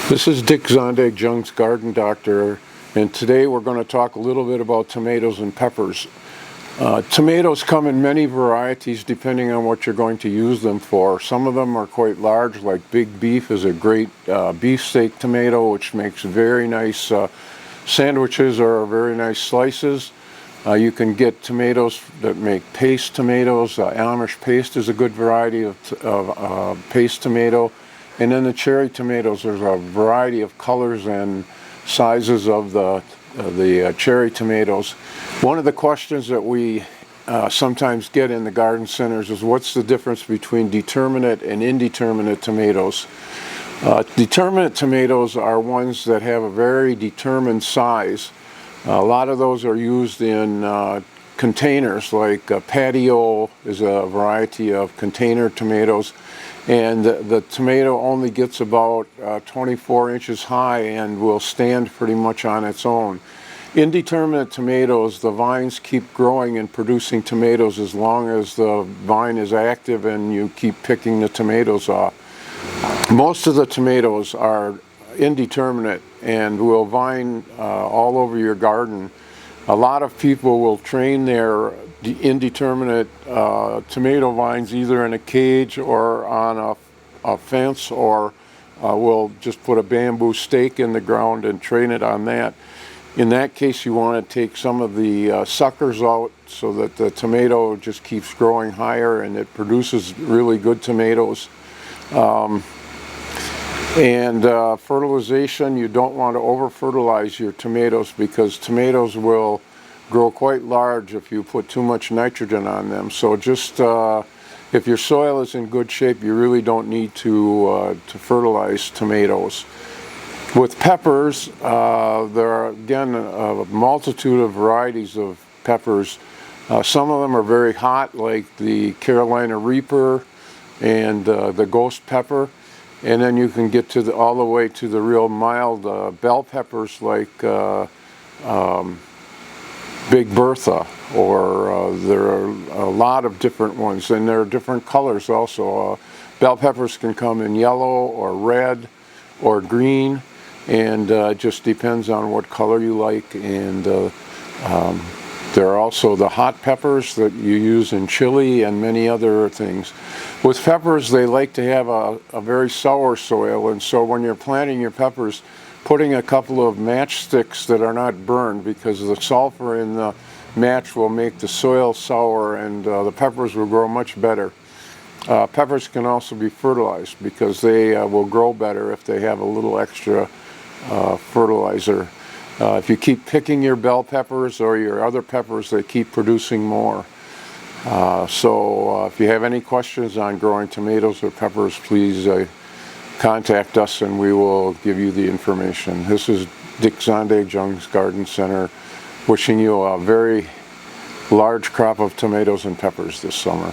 This is Dick Zondag, Jung's Garden Doctor, and today we're going to talk a little bit about tomatoes and peppers. Tomatoes come in many varieties depending on what you're going to use them for. Some of them are quite large, like Big Beef is a great beefsteak tomato, which makes very nice sandwiches or very nice slices. You can get tomatoes that make paste tomatoes. Amish paste is a good variety of paste tomato. And then the cherry tomatoes, there's a variety of colors and sizes of the cherry tomatoes. One of the questions that we sometimes get in the garden centers is what's the difference between determinate and indeterminate tomatoes? Determinate tomatoes are ones that have a very determined size. A lot of those are used in containers, like patio is a variety of container tomatoes, and the tomato only gets about 24 inches high and will stand pretty much on its own. Indeterminate tomatoes, the vines keep growing and producing tomatoes as long as the vine is active and you keep picking the tomatoes off. Most of the tomatoes are indeterminate and will vine all over your garden. A lot of people will train their indeterminate tomato vines either in a cage or on a fence, or will just put a bamboo stake in the ground and train it on that. In that case, you want to take some of the suckers out so that the tomato just keeps growing higher and it produces really good tomatoes. Fertilization, you don't want to over-fertilize your tomatoes because tomatoes will grow quite large if you put too much nitrogen on them. So just if your soil is in good shape, you really don't need to fertilize tomatoes. With peppers, there are again a multitude of varieties of peppers. Some of them are very hot, like the Carolina Reaper and the Ghost Pepper. And then you can get to all the way to the real mild bell peppers like Big Bertha, or there are a lot of different ones, and there are different colors also. Bell peppers can come in yellow or red or green, and it just depends on what color you like. And there are also the hot peppers that you use in chili and many other things. With peppers, they like to have a very sour soil, and so when you're planting your peppers, putting a couple of matchsticks that are not burned, because the sulfur in the match will make the soil sour, and the peppers will grow much better. Peppers can also be fertilized because they will grow better if they have a little extra fertilizer. If you keep picking your bell peppers or your other peppers, they keep producing more. So if you have any questions on growing tomatoes or peppers, please contact us and we will give you the information. This is Dick Zondag, Jung's Garden Center, wishing you a very large crop of tomatoes and peppers this summer.